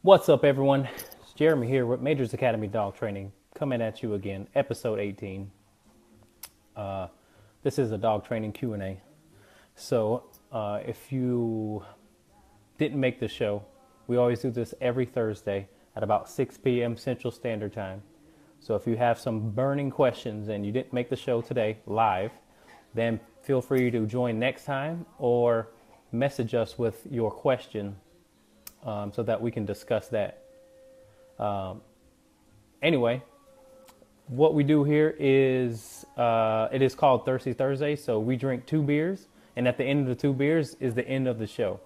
What's up, everyone? It's Jeremy here with Majors Academy Dog Training, coming at you again, episode 18. This is a dog training Q&A. So if you didn't make the show, we always do this every Thursday at about 6 p.m. Central Standard Time. So if you have some burning questions and you didn't make the show today live, then feel free to join next time or message us with your question so that we can discuss that. Anyway, what we do here is, it is called Thirsty Thursday. So we drink 2 beers, and at the end of the 2 beers is the end of the show.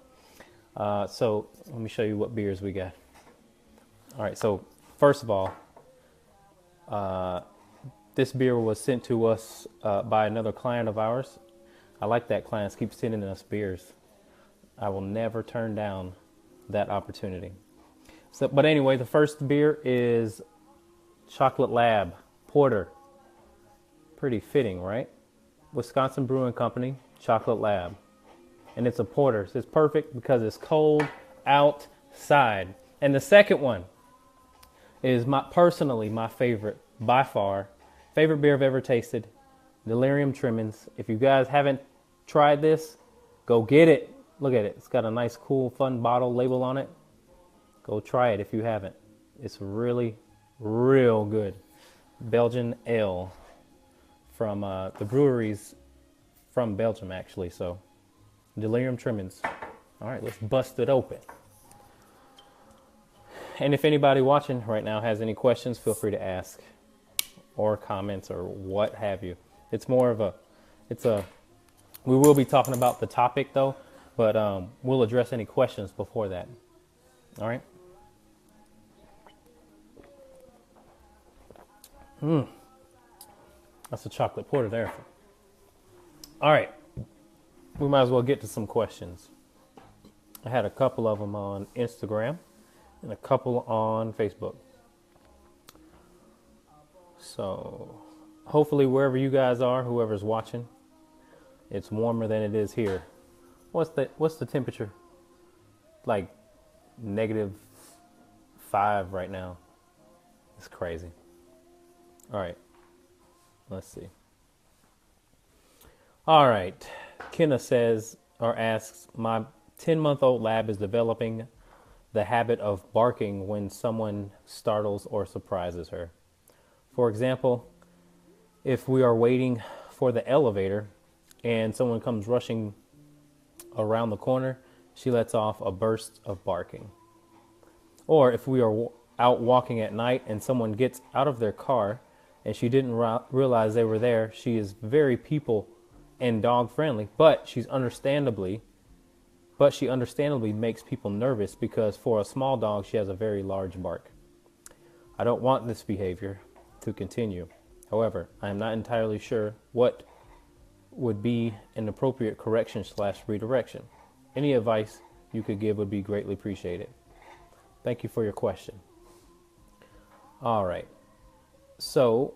So let me show you what beers we got. All right, so first of all, this beer was sent to us by another client of ours. I like that clients keep sending us beers. I will never turn down that opportunity. So, but anyway, the first beer is Chocolate Lab Porter. Pretty fitting, right? Wisconsin Brewing Company, Chocolate Lab. And it's a porter. So it's perfect because it's cold outside. And the second one is personally my favorite, by far, favorite beer I've ever tasted, Delirium Tremens. If you guys haven't tried this, go get it. Look at it. It's got a nice, cool, fun bottle label on it. Go try it if you haven't. It's really, real good. Belgian ale from the breweries from Belgium, actually. So, Delirium Tremens. All right, let's bust it open. And if anybody watching right now has any questions, feel free to ask or comments or what have you. It's more of we will be talking about the topic though, but we'll address any questions before that. All right. That's a chocolate porter there. All right. We might as well get to some questions. I had a couple of them on Instagram and a couple on Facebook. So hopefully wherever you guys are, whoever's watching, it's warmer than it is here. What's the temperature? Like -5 right now. It's crazy. All right. Let's see. All right. Kenna says or asks, my 10-month-old lab is developing the habit of barking when someone startles or surprises her. For example, if we are waiting for the elevator and someone comes rushing around the corner, she lets off a burst of barking. Or if we are out walking at night and someone gets out of their car and she didn't realize they were there, she is very people and dog friendly, but she understandably makes people nervous because for a small dog, she has a very large bark. I don't want this behavior to continue. However, I am not entirely sure what would be an appropriate correction/redirection. Any advice you could give would be greatly appreciated. Thank you for your question. All right. So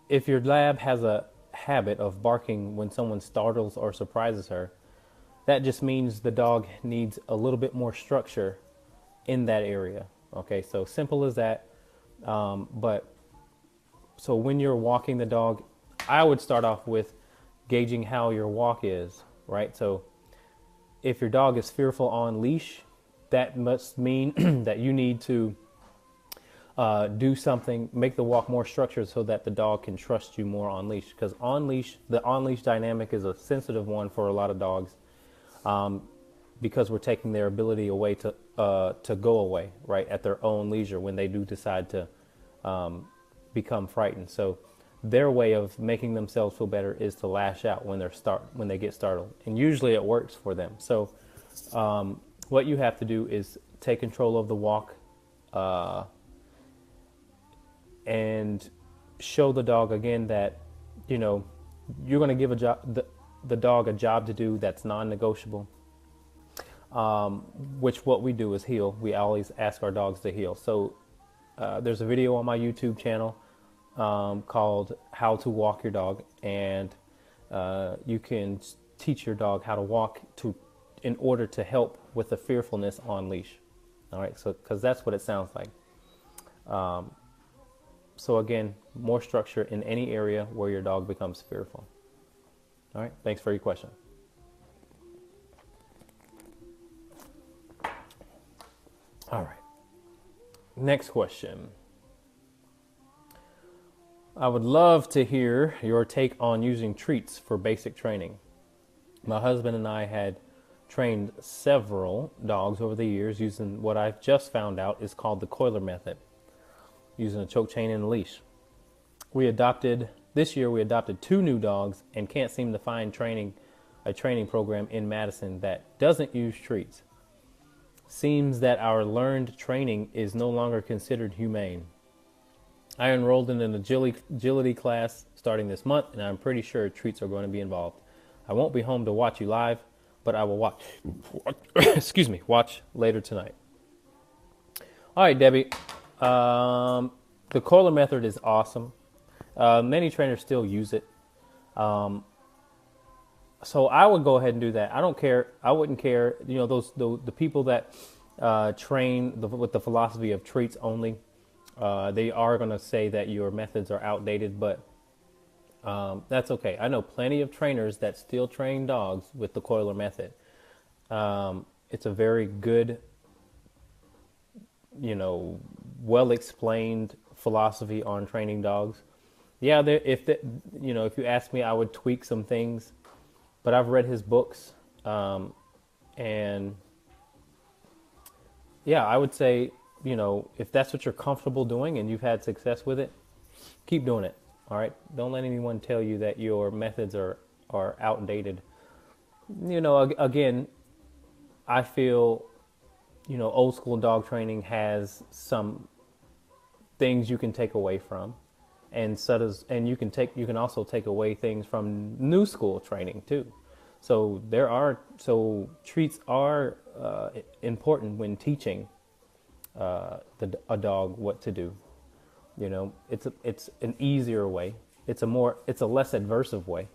if your lab has a habit of barking when someone startles or surprises her, that just means the dog needs a little bit more structure in that area. Okay, so simple as that. So when you're walking the dog, I would start off with gauging how your walk is, right? So if your dog is fearful on leash, that must mean that you need to do something, make the walk more structured so that the dog can trust you more on leash. Because the on leash dynamic is a sensitive one for a lot of dogs, because we're taking their ability away to go away, right, at their own leisure when they do decide to become frightened. So their way of making themselves feel better is to lash out when they get startled, and usually it works for them. So what you have to do is take control of the walk and show the dog again that you're going to give the dog a job to do that's non-negotiable. Which what we do is heel. We always ask our dogs to heel. So there's a video on my YouTube channel called How to Walk Your Dog, and you can teach your dog how to walk in order to help with the fearfulness on leash. All right, so because that's what it sounds like. So again, more structure in any area where your dog becomes fearful. All right, thanks for your question. All right, next question. I would love to hear your take on using treats for basic training. My husband and I had trained several dogs over the years using what I've just found out is called the coiler method, using a choke chain and a leash. This year we adopted 2 new dogs and can't seem to find a training program in Madison that doesn't use treats. Seems that our learned training is no longer considered humane. I enrolled in an agility class starting this month, and I'm pretty sure treats are going to be involved. I won't be home to watch you live, but I will watch watch later tonight. All right, Debbie. The Kohler method is awesome. Many trainers still use it. So I would go ahead and do that. I don't care. I wouldn't care. You know, the people that train with the philosophy of treats only, they are going to say that your methods are outdated, but that's okay. I know plenty of trainers that still train dogs with the Kohler method. It's a very good, well-explained philosophy on training dogs. Yeah, if you ask me, I would tweak some things, but I've read his books, and yeah, I would say, if that's what you're comfortable doing and you've had success with it, keep doing it. All right. Don't let anyone tell you that your methods are outdated. Again, I feel, old school dog training has some things you can take away from, and you can also take away things from new school training too. So treats are important when teaching a dog what to do. It's an easier way. It's a less adversive way.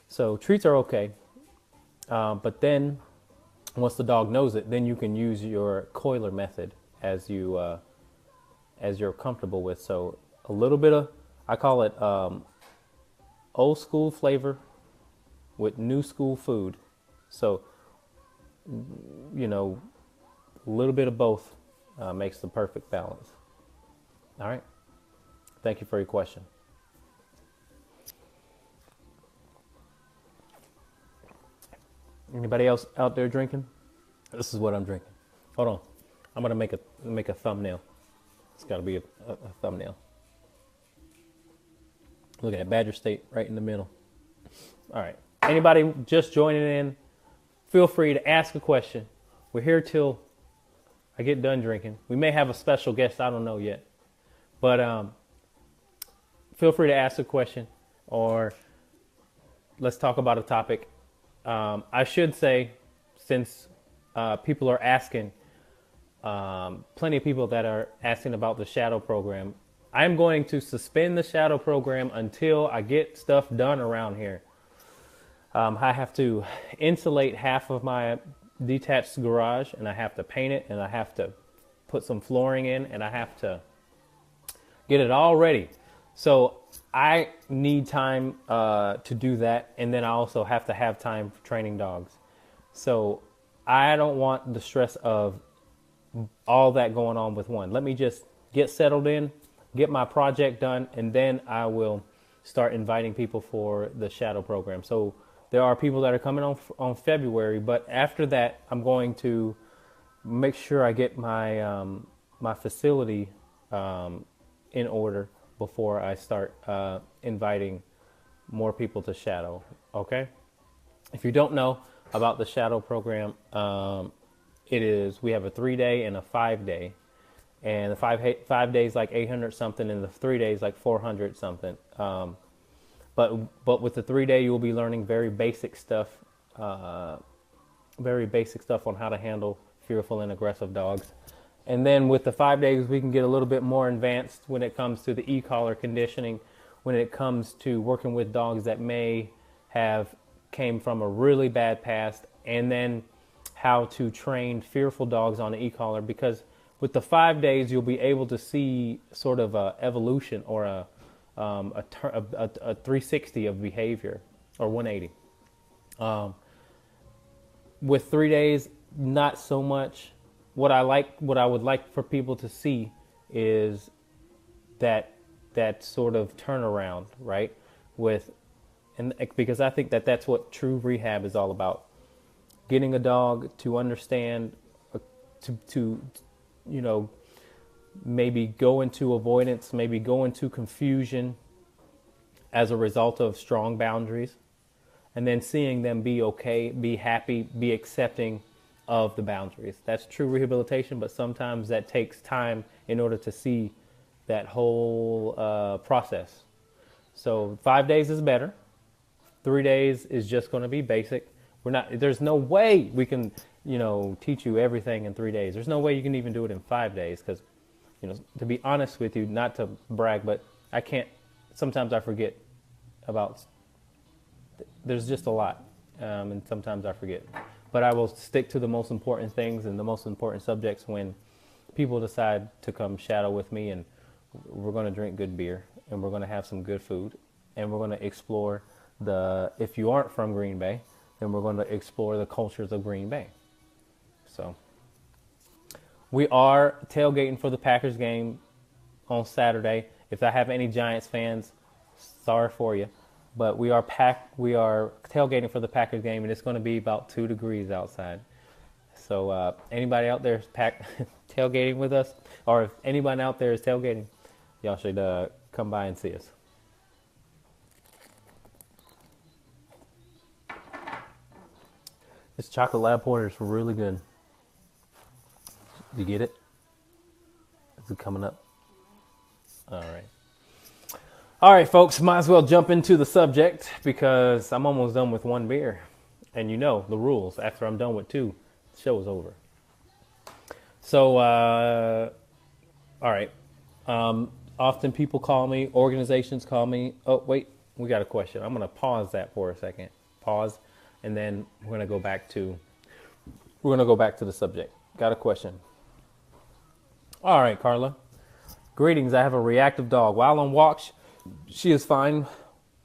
So treats are okay. But then once the dog knows it, then you can use your Kohler method as you're comfortable with. So a little bit of, I call it old school flavor with new school food. So, a little bit of both makes the perfect balance. All right. Thank you for your question. Anybody else out there drinking? This is what I'm drinking. Hold on. I'm going to make a thumbnail. It's got to be a thumbnail. Look at that, Badger State right in the middle. All right. Anybody just joining in, feel free to ask a question. We're here till I get done drinking. We may have a special guest. I don't know yet. But feel free to ask a question, or let's talk about a topic. I should say, since people are asking, plenty of people that are asking about the shadow program, I'm going to suspend the shadow program until I get stuff done around here. I have to insulate half of my detached garage, and I have to paint it, and I have to put some flooring in, and I have to get it all ready. So I need time to do that, and then I also have to have time for training dogs. So I don't want the stress of all that going on with one. Let me just get settled in, get my project done, and then I will start inviting people for the shadow program. So there are people that are coming on February, but after that, I'm going to make sure I get my my facility in order before I start inviting more people to shadow. Okay? If you don't know about the shadow program, we have a 3-day and a 5-day, and the 5 days like 800 something, and the 3 days like 400 something. But with the 3-day, you will be learning very basic stuff on how to handle fearful and aggressive dogs. And then with the 5 days, we can get a little bit more advanced when it comes to the e-collar conditioning, when it comes to working with dogs that may have came from a really bad past, and then how to train fearful dogs on the e-collar, because with the 5 days, you'll be able to see sort of a evolution or a 360 of behavior, or 180. With 3 days, not so much. What I would like for people to see is that sort of turnaround, right? Because I think that's what true rehab is all about. Getting a dog to understand, to maybe go into avoidance, maybe go into confusion as a result of strong boundaries, and then seeing them be okay, be happy, be accepting of the boundaries. That's true rehabilitation, but sometimes that takes time in order to see that whole process. So 5 days is better. 3 days is just going to be basic. There's no way we can, teach you everything in 3 days. There's no way you can even do it in 5 days because, to be honest with you, not to brag, but I can't, sometimes I forget there's just a lot, and sometimes I forget. But I will stick to the most important things and the most important subjects when people decide to come shadow with me, and we're going to drink good beer, and we're going to have some good food, and we're going to explore if you aren't from Green Bay, then we're going to explore the cultures of Green Bay. So we are tailgating for the Packers game on Saturday. If I have any Giants fans, sorry for you. But we are tailgating for the Packers game, and it's going to be about 2 degrees outside. So anybody out there is tailgating with us, or if anybody out there is tailgating, y'all should come by and see us. This chocolate lab porter is really good. You get it? Is it coming up? All right. All right, folks, might as well jump into the subject because I'm almost done with 1 beer. And you know the rules. After I'm done with 2, the show is over. So, all right. Often people call me, organizations call me. Oh, wait, we got a question. I'm going to pause that for a second. Pause. And then we're going to go back to the subject. Got a question. All right, Carla. Greetings. I have a reactive dog. While on walks, she is fine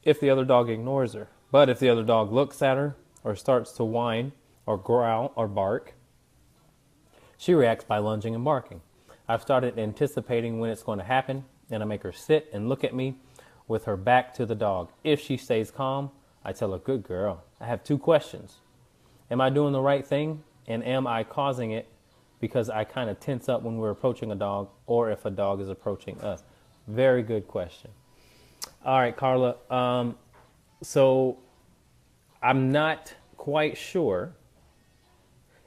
if the other dog ignores her. But if the other dog looks at her or starts to whine or growl or bark, she reacts by lunging and barking. I've started anticipating when it's going to happen, and I make her sit and look at me with her back to the dog. If she stays calm, I tell her, good girl. I have 2 questions. Am I doing the right thing? And am I causing it because I kind of tense up when we're approaching a dog, or if a dog is approaching us? Very good question. All right, Carla. So I'm not quite sure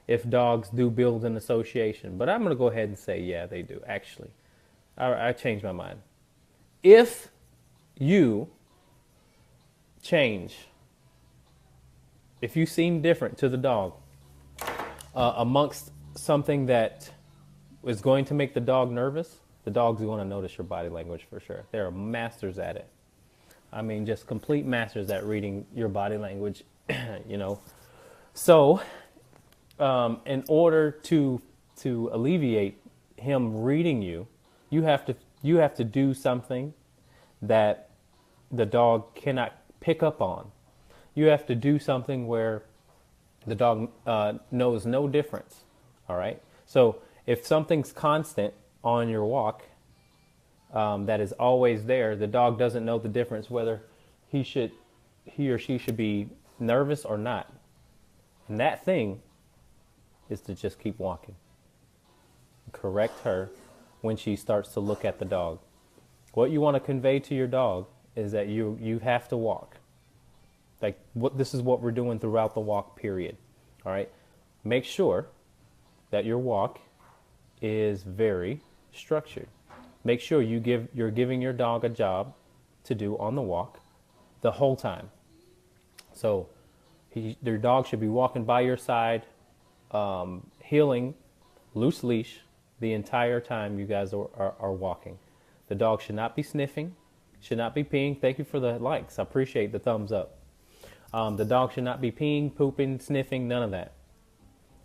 if dogs do build an association, but I'm going to go ahead and say, yeah, they do. Actually, I changed my mind. If you change, if you seem different to the dog amongst something that is going to make the dog nervous, the dog's going to notice your body language for sure. They're masters at it. I mean, just complete masters at reading your body language, So, in order to alleviate him reading you, you have to do something that the dog cannot pick up on. You have to do something where the dog knows no difference. All right. So if something's constant on your walk, that is always there, the dog doesn't know the difference whether he or she should be nervous or not. And that thing is to just keep walking. Correct her when she starts to look at the dog. What you want to convey to your dog is that you have to walk. This is what we're doing throughout the walk period. All right. Make sure that your walk is very structured. Make sure you're giving your dog a job to do on the walk the whole time. So your dog should be walking by your side, heeling, loose leash the entire time you guys are walking. The dog should not be sniffing, should not be peeing. Thank you for the likes. I appreciate the thumbs up. The dog should not be peeing, pooping, sniffing, none of that.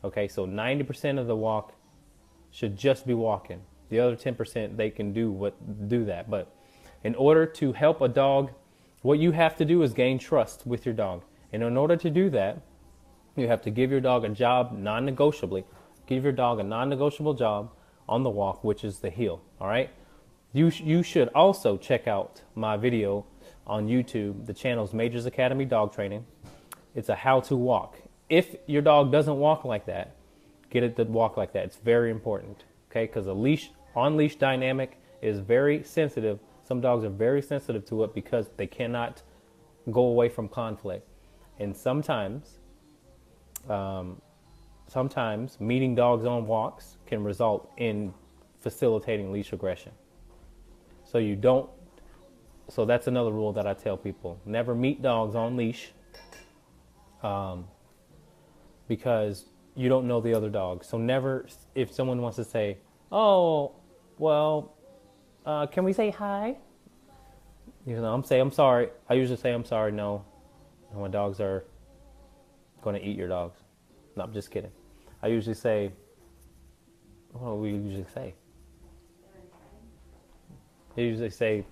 Okay, so 90% of the walk should just be walking. The other 10%, they can do that. But in order to help a dog, what you have to do is gain trust with your dog. And in order to do that, you have to give your dog a job non-negotiably. Give your dog a non-negotiable job on the walk, which is the heel. All right. You should also check out my video on YouTube. The channel's Majors Academy Dog Training. It's a how-to walk. If your dog doesn't walk like that, get it to walk like that. It's very important. Okay, because a on-leash dynamic is very sensitive. Some dogs are very sensitive to it because they cannot go away from conflict. And sometimes meeting dogs on walks can result in facilitating leash aggression. So that's another rule that I tell people. Never meet dogs on leash because you don't know the other dog. So never, if someone wants to say, oh, well, can we say hi? I'm sorry. I usually say I'm sorry, no. And my dogs are going to eat your dogs. No, I'm just kidding. I usually say, what do we usually say? They usually say,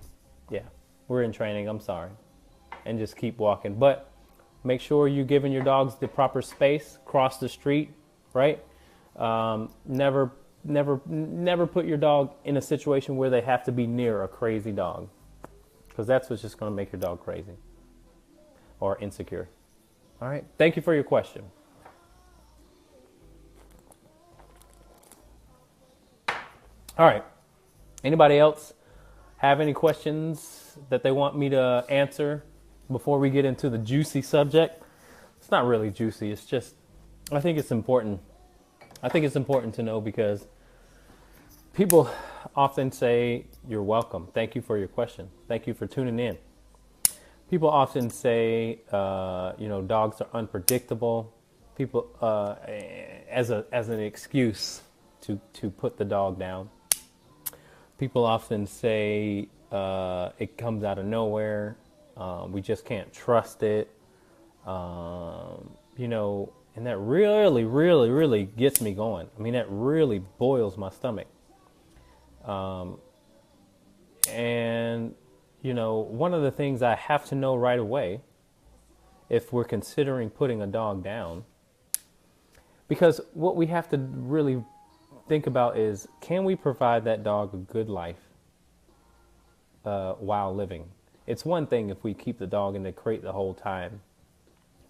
yeah, we're in training, I'm sorry. And just keep walking. But make sure you're giving your dogs the proper space. Cross the street, right? Never put your dog in a situation where they have to be near a crazy dog. Because that's what's just going to make your dog crazy or insecure. All right. Thank you for your question. All right. Anybody else have any questions that they want me to answer before we get into the juicy subject? It's not really juicy. It's just, I think it's important. I think it's important to know because people often say, you're welcome. Thank you for your question. Thank you for tuning in. People often say, dogs are unpredictable. People, as an excuse to put the dog down. People often say it comes out of nowhere. We just can't trust it. And that really, really, really gets me going. I mean, that really boils my stomach. One of the things I have to know right away, if we're considering putting a dog down, because what we have to really think about is, can we provide that dog a good life while living? It's one thing if we keep the dog in the crate the whole time.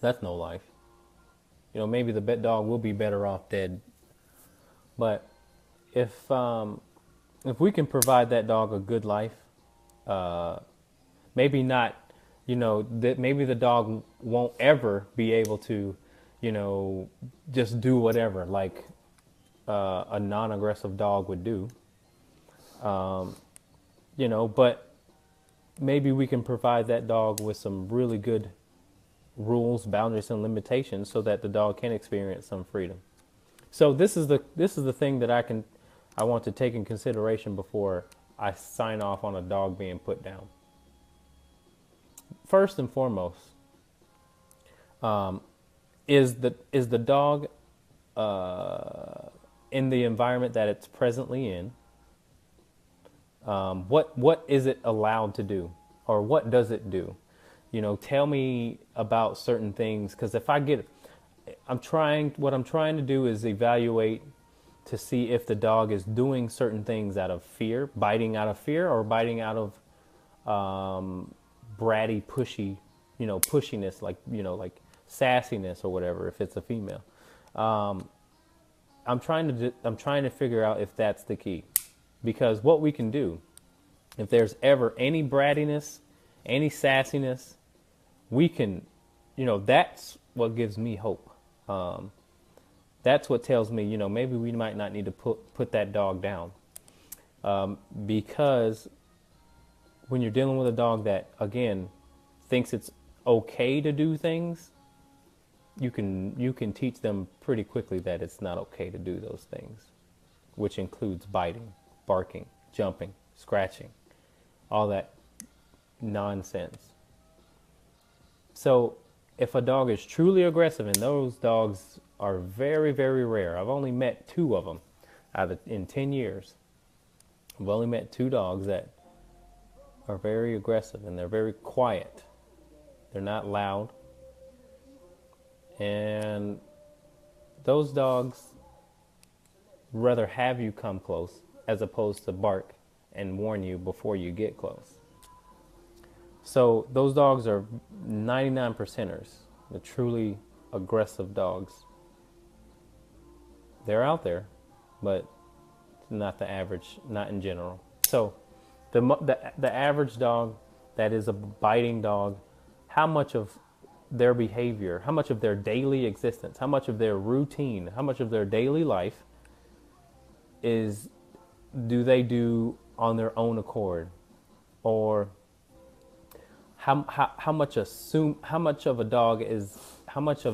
That's no life. Maybe the dog will be better off dead. But if we can provide that dog a good life, maybe not, maybe the dog won't ever be able to, just do whatever like a non-aggressive dog would do. But maybe we can provide that dog with some really good rules, boundaries, and limitations so that the dog can experience some freedom. So this is the thing that I want to take in consideration before I sign off on a dog being put down. First and foremost, is the dog in the environment that it's presently in? What is it allowed to do, or what does it do? Tell me about certain things, because what I'm trying to do is evaluate to see if the dog is doing certain things out of fear, biting out of fear, or biting out of bratty, pushy, pushiness, like sassiness or whatever, if it's a female. I'm trying to figure out if that's the key, because what we can do, if there's ever any brattiness, any sassiness, we can, that's what gives me hope. That's what tells me, maybe we might not need to put that dog down. Because when you're dealing with a dog that, again, thinks it's okay to do things, you can teach them pretty quickly that it's not okay to do those things, which includes biting, barking, jumping, scratching, all that nonsense. So if a dog is truly aggressive, and those dogs are very, very rare. I've only met 2 of them In 10 years, I've only met 2 dogs that are very aggressive, and they're very quiet. They're not loud. And those dogs rather have you come close as opposed to bark and warn you before you get close. So those dogs are 99 percenters, the truly aggressive dogs. They're out there, but not the average, not in general. So the average dog that is a biting dog, how much of their behavior, how much of their daily existence, how much of their routine, how much of their daily life do they do on their own accord? Or how much of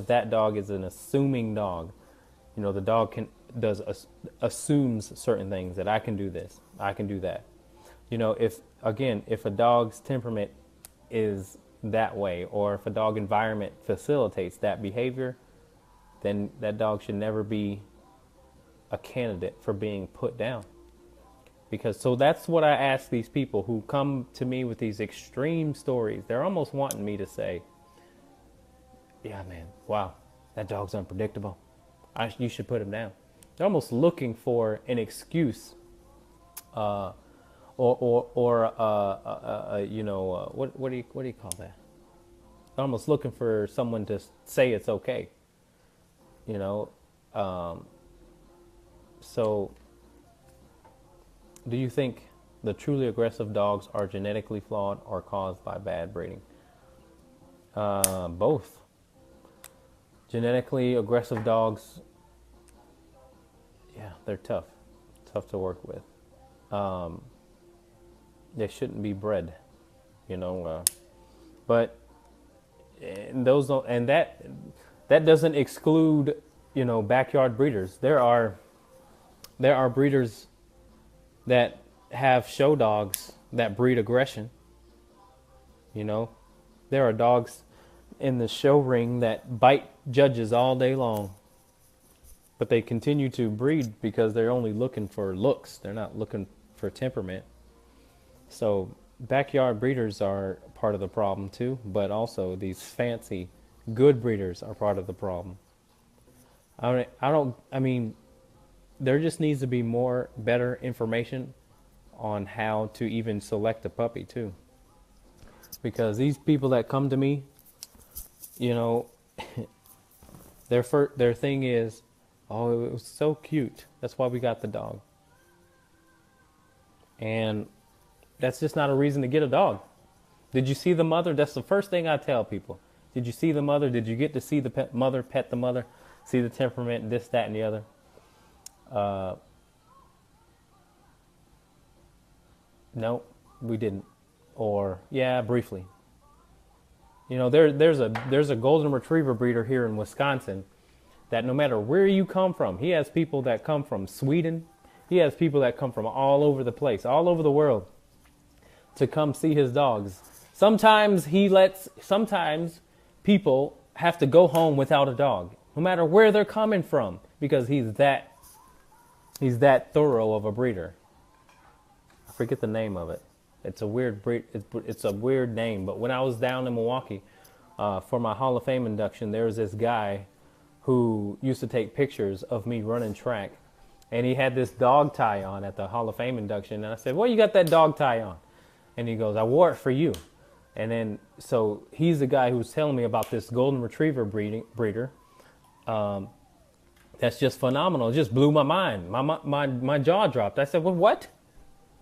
that dog is an assuming dog? You know, the dog assumes certain things, that I can do this, I can do that. You know, if a dog's temperament is that way, or if a dog environment facilitates that behavior, then that dog should never be a candidate for being put down. Because so that's what I ask these people who come to me with these extreme stories. They're almost wanting me to say, yeah, man, wow, that dog's unpredictable. You should put him down. They're almost looking for an excuse, what do you call that? They're almost looking for someone to say it's okay. You know, so do you think the truly aggressive dogs are genetically flawed or caused by bad breeding? Both. Genetically aggressive dogs, yeah, they're tough to work with. They shouldn't be bred, you know. But that doesn't exclude, you know, backyard breeders. There are breeders that have show dogs that breed aggression. You know, there are dogs in the show ring that bite judges all day long, but they continue to breed because they're only looking for looks. They're not looking for temperament. So backyard breeders are part of the problem too, but also these fancy good breeders are part of the problem. I mean, there just needs to be better information on how to even select a puppy too. Because these people that come to me, you know, their thing is, oh, it was so cute, that's why we got the dog. And that's just not a reason to get a dog. Did you see the mother? That's the first thing I tell people. Did you see the mother? Did you get to see the mother, pet the mother, see the temperament, this, that, and the other? No, we didn't. Or, yeah, briefly. You know, there's a golden retriever breeder here in Wisconsin that no matter where you come from, he has people that come from Sweden. He has people that come from all over the place, all over the world, to come see his dogs. Sometimes people have to go home without a dog, no matter where they're coming from, because he's that thorough of a breeder. I forget the name of it. It's a weird breed. It's a weird name. But when I was down in Milwaukee for my Hall of Fame induction, there was this guy who used to take pictures of me running track, and he had this dog tie on at the Hall of Fame induction. And I said, "Well, you got that dog tie on?" And he goes, "I wore it for you." And then, so he's the guy who was telling me about this golden retriever breeder. That's just phenomenal. It just blew my mind. My jaw dropped. I said, "Well, what?"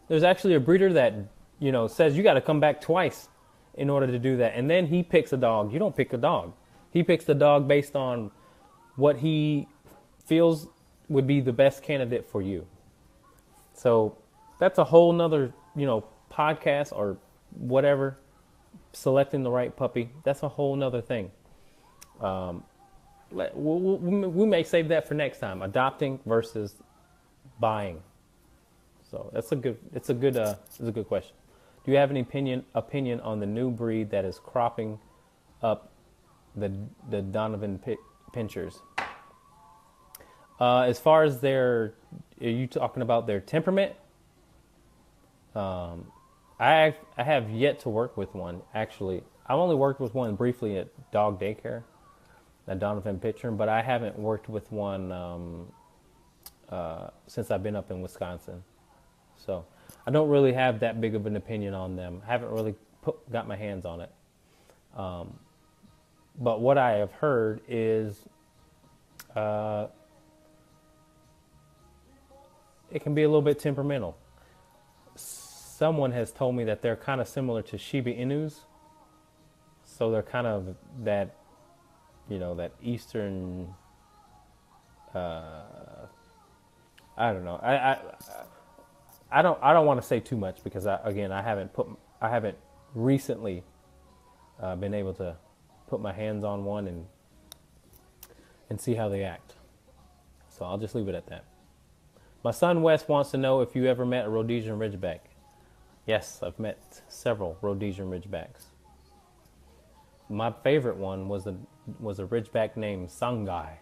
There's actually a breeder that, you know, says you got to come back twice in order to do that. And then he picks a dog. You don't pick a dog. He picks the dog based on what he feels would be the best candidate for you. So that's a whole nother, you know, podcast or whatever. Selecting the right puppy, that's a whole nother thing. We may save that for next time. Adopting versus buying. So it's a good question. Do you have any opinion on the new breed that is cropping up, the Donovan Pinschers? As far as their are you talking about their temperament? I have yet to work with one, actually. I've only worked with one briefly at dog daycare, at Donovan Pitcher, but I haven't worked with one since I've been up in Wisconsin. So I don't really have that big of an opinion on them. I haven't really got my hands on it. But what I have heard is it can be a little bit temperamental. Someone has told me that they're kind of similar to Shiba Inus. So they're kind of that, that Eastern, I don't know. I don't want to say too much because I haven't recently been able to put my hands on one and see how they act. So I'll just leave it at that. My son Wes wants to know if you ever met a Rhodesian Ridgeback. Yes, I've met several Rhodesian Ridgebacks. My favorite one was a Ridgeback named Sangai,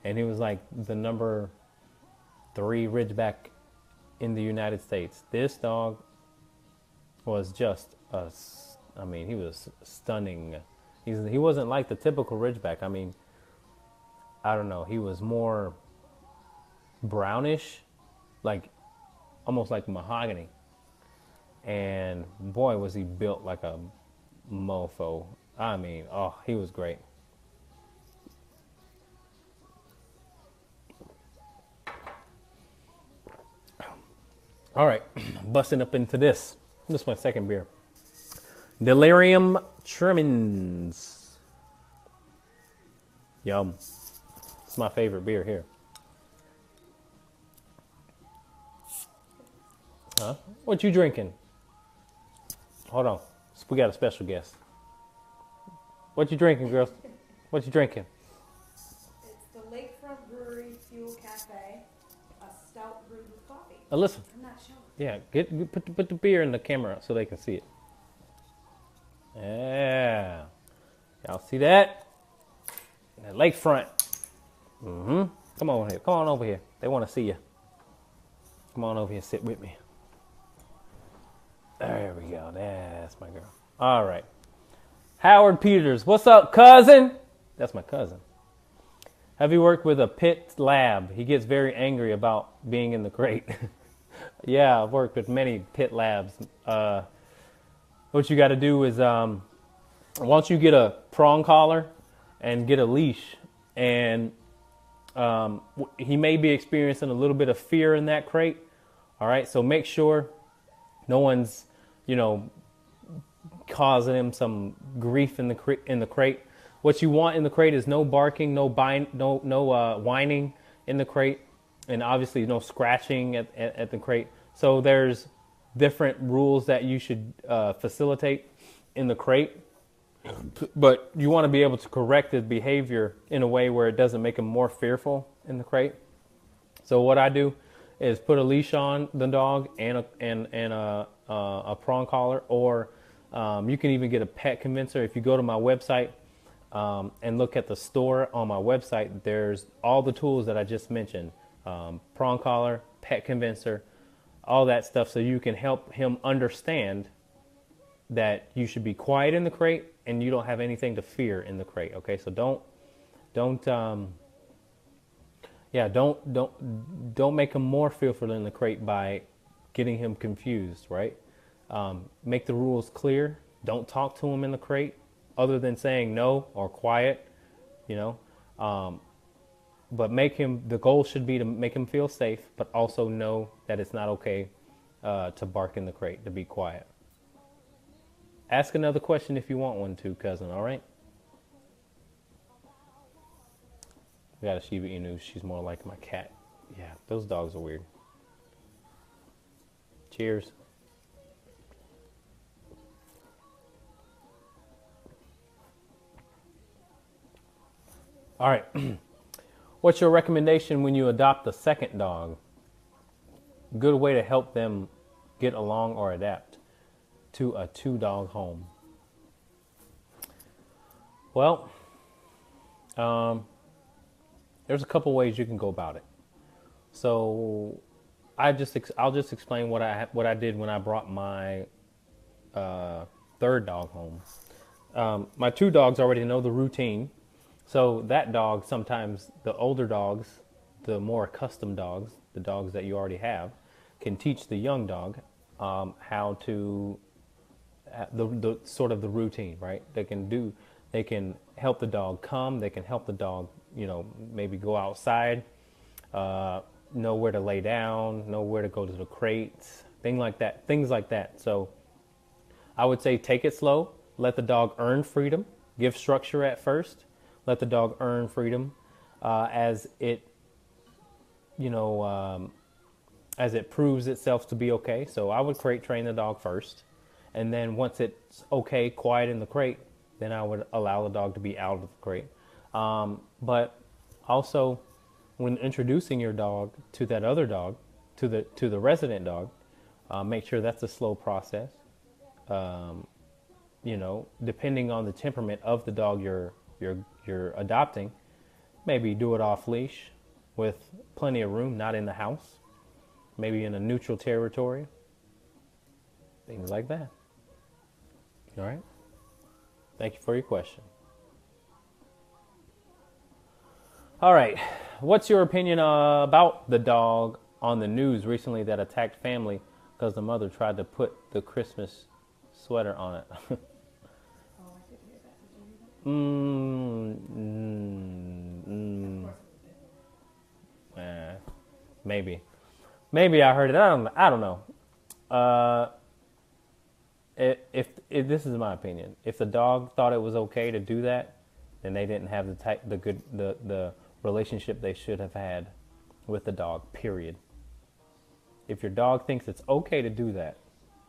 and he was like the number 3 Ridgeback in the United States. This dog was just he was stunning. He wasn't like the typical Ridgeback. I mean, I don't know. He was more brownish, like almost like mahogany. And boy, was he built like a mofo. I mean, he was great. All right, busting up into this. This is my second beer. Delirium Tremens. Yum. It's my favorite beer here. Huh? What you drinking? Hold on. We got a special guest. What you drinking, girls? What you drinking? It's the Lakefront Brewery Fuel Cafe, a stout brewed with coffee. Alyssa. I'm not sure. Yeah, put the beer in the camera so they can see it. Yeah. Y'all see that? That lakefront. Mm-hmm. Come on here. Come on over here. They want to see you. Come on over here. Sit with me. There we go. That's my girl. All right. Howard Peters. What's up, cousin? That's my cousin. Have you worked with a pit lab? He gets very angry about being in the crate. Yeah, I've worked with many pit labs. What you got to do is once you get a prong collar and get a leash, and he may be experiencing a little bit of fear in that crate. All right, so make sure no one's, causing him some grief in the crate. What you want in the crate is no barking, no whining in the crate, and obviously no scratching at the crate. So there's different rules that you should facilitate in the crate, but you want to be able to correct his behavior in a way where it doesn't make him more fearful in the crate. So what I do is put a leash on the dog and a prong collar, or you can even get a pet convincer. If you go to my website and look at the store on my website, there's all the tools that I just mentioned, prong collar, pet convincer, all that stuff, so you can help him understand that you should be quiet in the crate and you don't have anything to fear in the crate. Okay, so don't make him more fearful in the crate by getting him confused, right? Make the rules clear. Don't talk to him in the crate other than saying no or quiet, but the goal should be to make him feel safe, but also know that it's not okay to bark in the crate, to be quiet. Ask another question if you want one to, cousin, all right? We got a Shiba Inu. She's more like my cat. Yeah, those dogs are weird. Cheers. All right. What's your recommendation when you adopt a second dog? Good way to help them get along or adapt to a 2-dog home. Well, there's a couple ways you can go about it. So I'll just explain what I did when I brought my third dog home. My two dogs already know the routine, so that dog, sometimes the older dogs, the more accustomed dogs, the dogs that you already have, can teach the young dog how to the sort of the routine, right? They can help the dog come. They can help the dog, maybe go outside, know where to lay down, know where to go to the crates, things like that. So I would say take it slow, let the dog earn freedom, give structure at first, let the dog earn freedom as it, as it proves itself to be okay. So I would crate train the dog first. And then once it's okay, quiet in the crate, then I would allow the dog to be out of the crate. But also, when introducing your dog to that other dog, to the resident dog, make sure that's a slow process. Depending on the temperament of the dog you're adopting, maybe do it off leash with plenty of room, not in the house, maybe in a neutral territory, things like that. All right. Thank you for your question. All right. What's your opinion about the dog on the news recently that attacked family because the mother tried to put the Christmas sweater on it? Oh, I didn't hear that. Did you hear that? Maybe I heard it. I don't know. If this is my opinion, if the dog thought it was okay to do that, then they didn't have the relationship they should have had with the dog. Period. If your dog thinks it's okay to do that,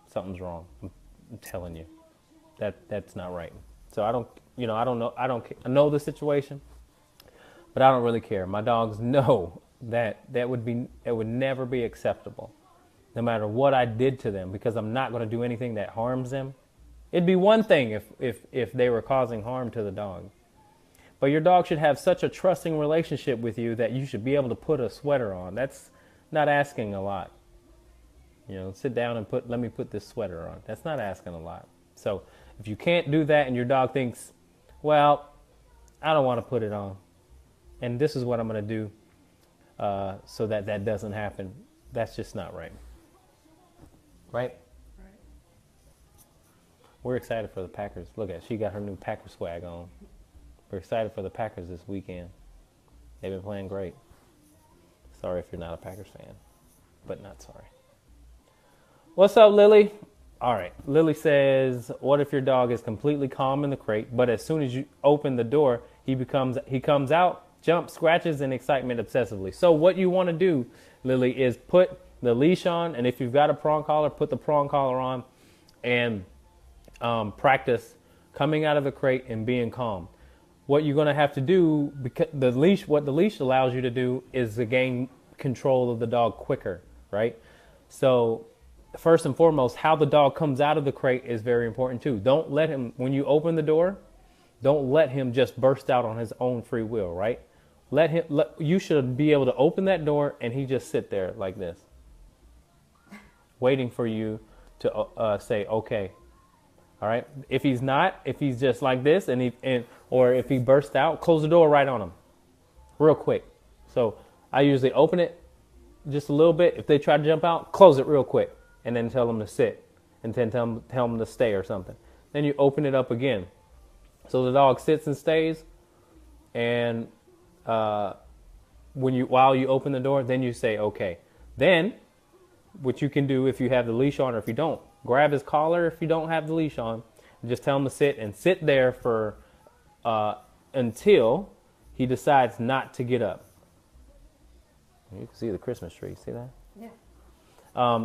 something's wrong. I'm telling you, that's not right. So I know the situation, but I don't really care. My dogs know that would never be acceptable, no matter what I did to them, because I'm not going to do anything that harms them. It'd be one thing if they were causing harm to the dog. But your dog should have such a trusting relationship with you that you should be able to put a sweater on. That's not asking a lot. Sit down and let me put this sweater on. That's not asking a lot. So if you can't do that and your dog thinks, well, I don't want to put it on, and this is what I'm going to do so that doesn't happen, that's just not right. Right? Right. We're excited for the Packers. Look she got her new Packer swag on. We're excited for the Packers this weekend. They've been playing great. Sorry if you're not a Packers fan, but not sorry. What's up, Lily? All right. Lily says, what if your dog is completely calm in the crate, but as soon as you open the door, he comes out, jumps, scratches, and excitement obsessively. So what you want to do, Lily, is put the leash on, and if you've got a prong collar, put the prong collar on, and practice coming out of the crate and being calm. What you're going to have to do, because what the leash allows you to do is to gain control of the dog quicker, right? So first and foremost, how the dog comes out of the crate is very important too. Don't let him, when you open the door, don't let him just burst out on his own free will, right? You should be able to open that door and he just sit there like this, waiting for you to say, okay. All right. If he's just like this or if he bursts out, close the door right on him real quick. So I usually open it just a little bit. If they try to jump out, close it real quick and then tell them to sit and then tell them to stay or something. Then you open it up again. So the dog sits and stays. And while you open the door, then you say, okay. Then what you can do if you have the leash on or if you don't, grab his collar if you don't have the leash on. Just tell him to sit and sit there for until he decides not to get up. You can see the Christmas tree. See that? Yeah.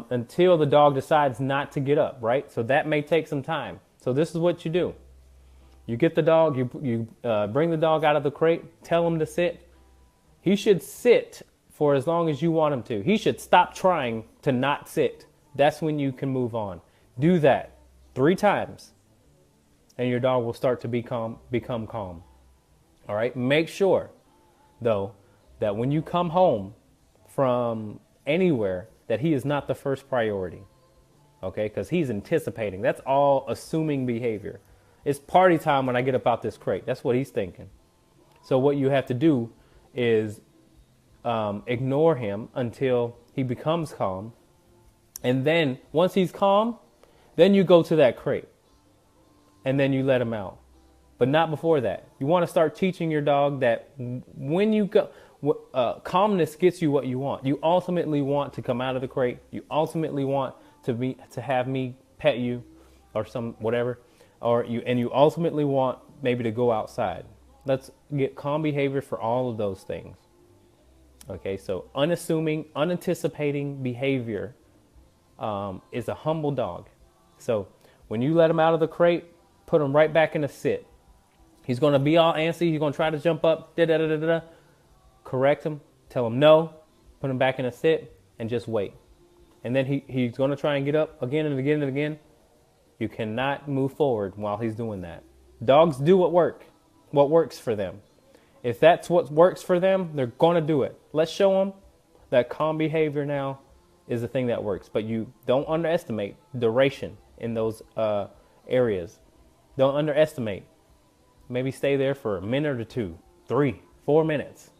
Until the dog decides not to get up, right? So that may take some time. So this is what you do. You get the dog, you bring the dog out of the crate, tell him to sit. He should sit for as long as you want him to. He should stop trying to not sit. That's when you can move on. Do that 3 times, and your dog will start to become calm. All right? Make sure, though, that when you come home from anywhere, that he is not the first priority. Okay, because he's anticipating. That's all assuming behavior. It's party time when I get up out this crate. That's what he's thinking. So what you have to do is ignore him until he becomes calm. And then once he's calm, then you go to that crate. And then you let him out. But not before that. You want to start teaching your dog that when you go, calmness gets you what you want. You ultimately want to come out of the crate. You ultimately want to have me pet you or some whatever. And you ultimately want maybe to go outside. Let's get calm behavior for all of those things. Okay, so unassuming, unanticipating behavior is a humble dog. So when you let him out of the crate, put him right back in a sit. He's going to be all antsy. He's going to try to jump up. Correct him. Tell him no. Put him back in a sit and just wait. And then he's going to try and get up again and again and again. You cannot move forward while he's doing that. Dogs do what works for them. If that's what works for them, they're going to do it. Let's show them that calm behavior now is the thing that works. But you don't underestimate duration in those areas. Don't underestimate. Maybe stay there for a minute or 2, 3, 4 minutes.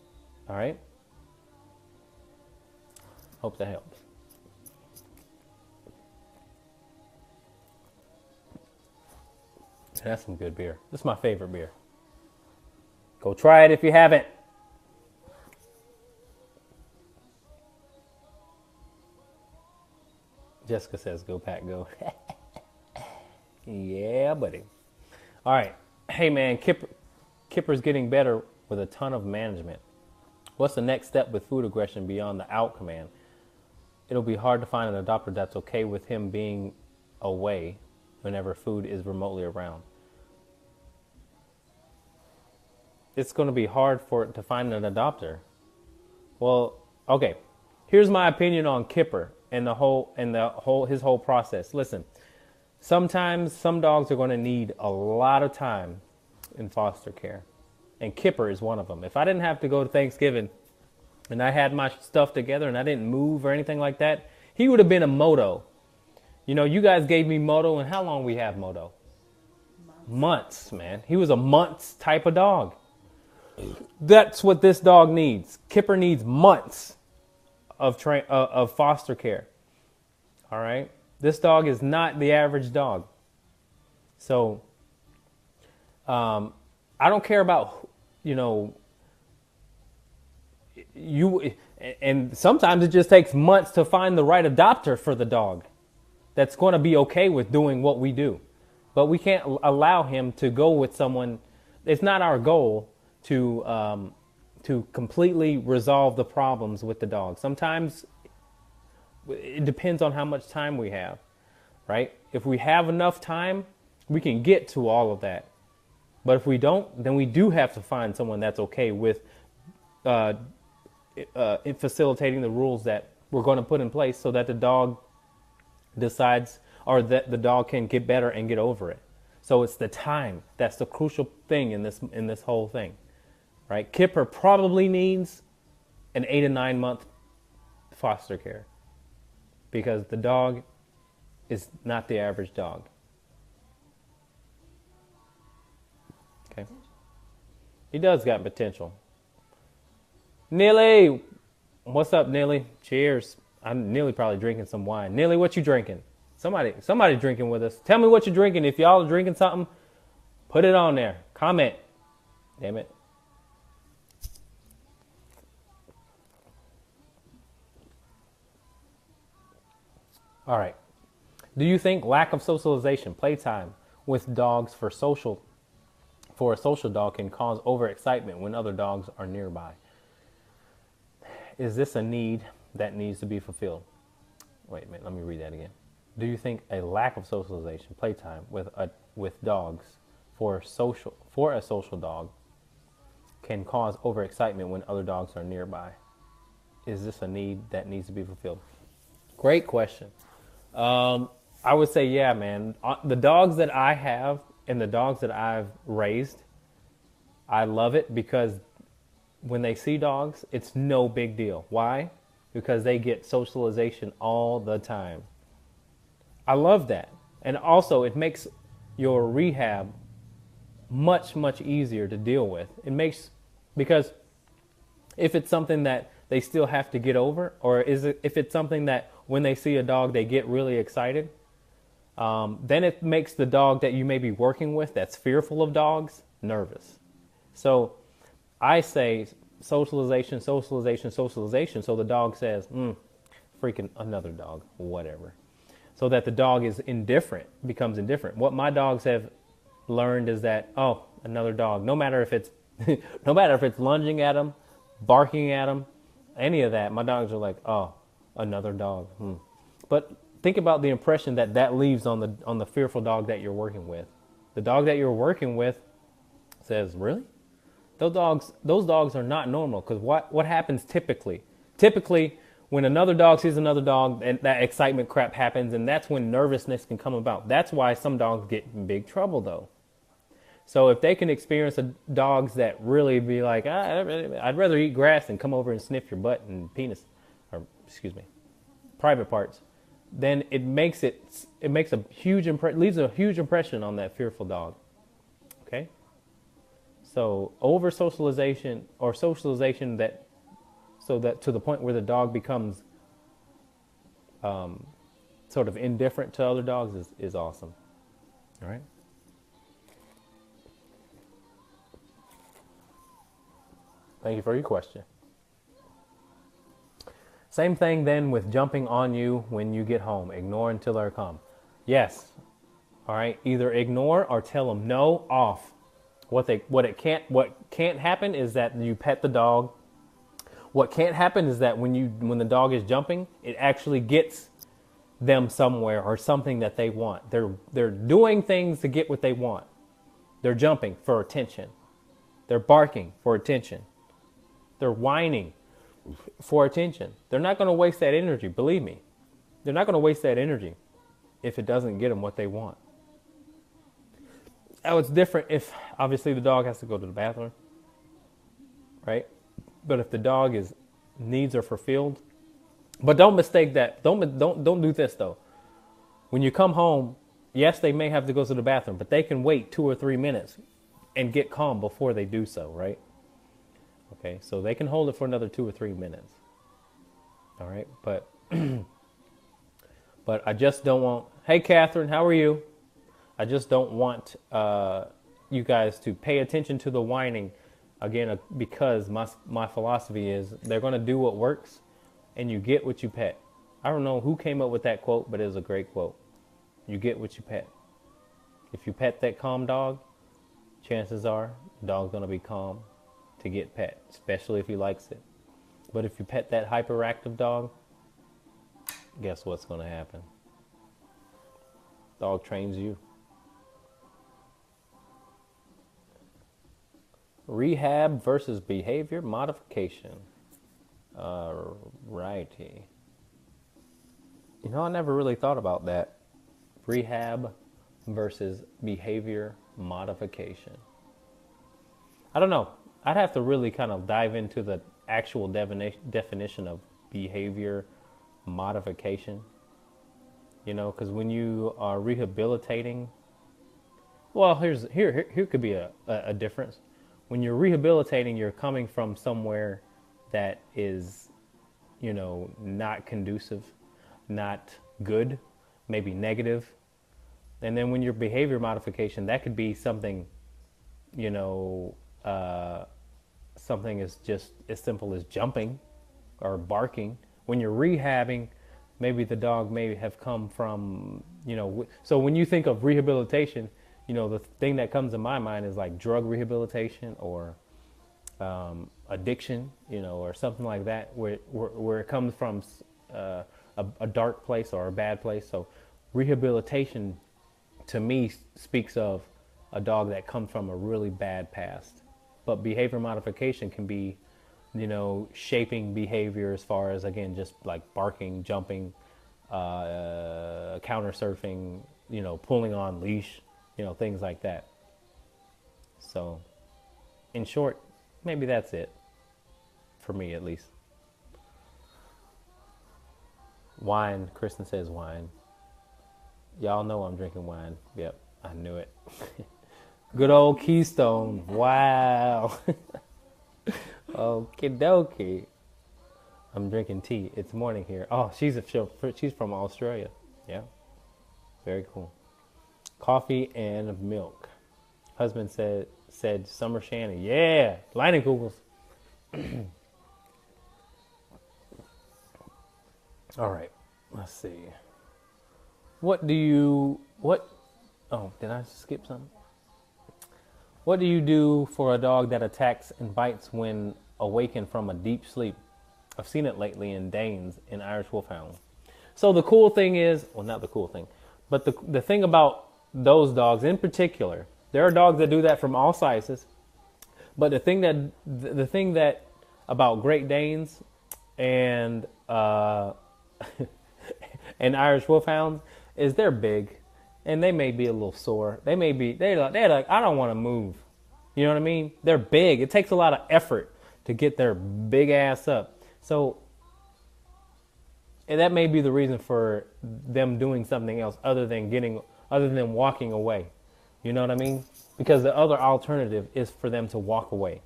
All right? Hope that helps. That's some good beer. This is my favorite beer. Go try it if you haven't. Jessica says, go Pack, go. Yeah, buddy. All right. Hey, man, Kipper's getting better with a ton of management. What's the next step with food aggression beyond the out command? It'll be hard to find an adopter that's okay with him being away whenever food is remotely around. It's going to be hard for it to find an adopter. Well, okay. Here's my opinion on Kipper and his whole process. Listen, sometimes some dogs are going to need a lot of time in foster care, and Kipper is one of them. If I didn't have to go to Thanksgiving and I had my stuff together and I didn't move or anything like that, he would have been a Moto. You know, you guys gave me Moto, and how long we have Moto? Months, man. He was a months type of dog. That's what this dog needs. Kipper needs months of foster care. All right? This dog is not the average dog. So, I don't care about, and sometimes it just takes months to find the right adopter for the dog that's going to be okay with doing what we do. But we can't allow him to go with someone. It's not our goal to completely resolve the problems with the dog. Sometimes it depends on how much time we have, right? If we have enough time, we can get to all of that. But if we don't, then we do have to find someone that's okay with facilitating the rules that we're going to put in place so that the dog decides, or that the dog can get better and get over it. So it's the time that's the crucial thing in this whole thing, right? Kipper probably needs an 8 to 9 month foster care because the dog is not the average dog. Okay, he does got potential. Nilly, what's up, Nilly? Cheers. I'm Nilly probably drinking some wine. Nilly, what you drinking? Somebody drinking with us. Tell me what you're drinking. If y'all are drinking something, put it on there. Comment. Damn it. All right. Do you think lack of socialization, playtime with dogs for a social dog can cause overexcitement when other dogs are nearby? Is this a need that needs to be fulfilled? Wait a minute, let me read that again. Do you think a lack of socialization, playtime with dogs for a social dog can cause overexcitement when other dogs are nearby? Is this a need that needs to be fulfilled? Great question. I would say, yeah, man. The dogs that I have and the dogs that I've raised, I love it because when they see dogs, it's no big deal. Why? because they get socialization all the time. I love that. And also, it makes your rehab much, much easier to deal with. It makes, because if it's something that they still have to get over, or if it's something that when they see a dog, they get really excited, then it makes the dog that you may be working with that's fearful of dogs nervous. So I say socialization, socialization, socialization. So the dog says, freaking another dog, whatever. So that the dog is indifferent, becomes indifferent. What my dogs have learned is that, oh, another dog. No matter if it's, no matter if it's lunging at them, barking at them, any of that, my dogs are like, oh, another dog. But think about the impression that that leaves on the fearful dog that you're working with. The dog that you're working with says, really? Those dogs are not normal. Because what happens typically? Typically, when another dog sees another dog, and that excitement crap happens, and that's when nervousness can come about. That's why some dogs get in big trouble, though. So if they can experience dogs that really be like, I'd rather eat grass than come over and sniff your butt and penis, or excuse me, private parts, then it makes a huge leaves a huge impression on that fearful dog. Okay. So over socialization, or socialization that, so that to the point where the dog becomes sort of indifferent to other dogs is awesome. All right. Thank you for your question. Same thing then with jumping on you when you get home. Ignore until they're calm. Yes. All right. Either ignore or tell them no, off. What can't happen is that you pet the dog. What can't happen is that when the dog is jumping, it actually gets them somewhere or something that they want. They're doing things to get what they want. They're jumping for attention. They're barking for attention. They're whining for attention. They're not going to waste that energy. Believe me. They're not going to waste that energy if it doesn't get them what they want. Now, it's different if obviously the dog has to go to the bathroom, right? But if the needs are fulfilled, but don't mistake that. Don't do this though. When you come home, yes, they may have to go to the bathroom, but they can wait 2 or 3 minutes and get calm before they do so, right? Okay, so they can hold it for another 2 or 3 minutes. All right, but but I just don't want. Hey, Catherine, how are you? I just don't want you guys to pay attention to the whining again, because my philosophy is they're going to do what works, and you get what you pet. I don't know who came up with that quote, but it is a great quote. You get what you pet. If you pet that calm dog, chances are the dog's going to be calm to get pet, especially if he likes it. But if you pet that hyperactive dog, guess what's going to happen? Dog trains you. Rehab versus behavior modification. Righty. You know, I never really thought about that. Rehab versus behavior modification. I don't know. I'd have to really kind of dive into the actual definition of behavior modification. You know, because when you are rehabilitating, well, here could be a difference. When you're rehabilitating, you're coming from somewhere that is, you know, not conducive, not good, maybe negative. And then when you're behavior modification, that could be something, you know, something is just as simple as jumping or barking. When you're rehabbing, maybe the dog may have come from, you know, so when you think of rehabilitation, you know, the thing that comes to my mind is like drug rehabilitation or addiction, you know, or something like that, where it comes from a dark place or a bad place. So rehabilitation to me speaks of a dog that comes from a really bad past. But behavior modification can be, you know, shaping behavior as far as, again, just like barking, jumping, counter surfing, you know, pulling on leash, you know, things like that. So in short, maybe that's it for me, at least. Wine. Kristen says wine. Y'all know I'm drinking wine. Yep, I knew it. Good old Keystone. Wow. Okie dokie. I'm drinking tea. It's morning here. Oh, she's from Australia. Yeah. Very cool. Coffee and milk. Husband said summer shandy. Yeah. Lining kugels. All right. Let's see. Oh, did I skip something? What do you do for a dog that attacks and bites when awakened from a deep sleep? I've seen it lately in Danes and Irish Wolfhounds. So the cool thing is, well, not the cool thing, but the thing about those dogs in particular, there are dogs that do that from all sizes. But the thing that about Great Danes and and Irish Wolfhounds is they're big, and they may be a little sore. They're like I don't want to move. You know what I mean? They're big. It takes a lot of effort to get their big ass up. So and that may be the reason for them doing something else other than walking away. You know what I mean? Because the other alternative is for them to walk away.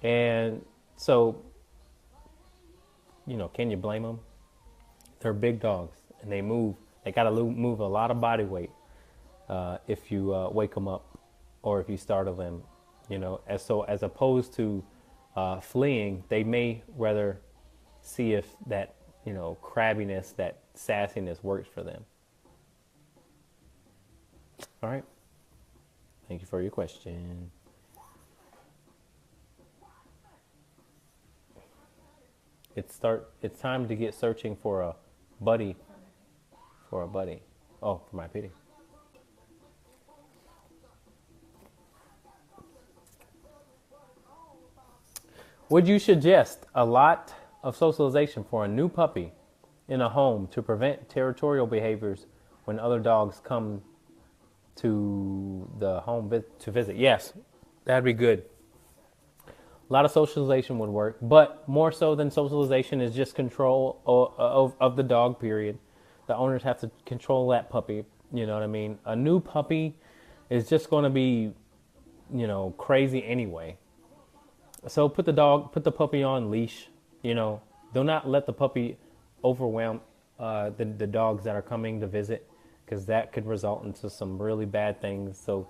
And so, can you blame them? They're big dogs and they move. They got to move a lot of body weight if you wake them up or if you startle them. As opposed to fleeing, they may rather see if that crabbiness, that sassiness works for them. All right. Thank you for your question. It's time to get searching for a buddy. Oh, for my pity. Would you suggest a lot of socialization for a new puppy in a home to prevent territorial behaviors when other dogs come to the home to visit? Yes, that'd be good. A lot of socialization would work, but more so than socialization is just control of the dog, period. The owners have to control that puppy, you know what I mean? A new puppy is just going to be, crazy anyway. So put the puppy on leash, Do not let the puppy overwhelm the dogs that are coming to visit, because that could result into some really bad things. So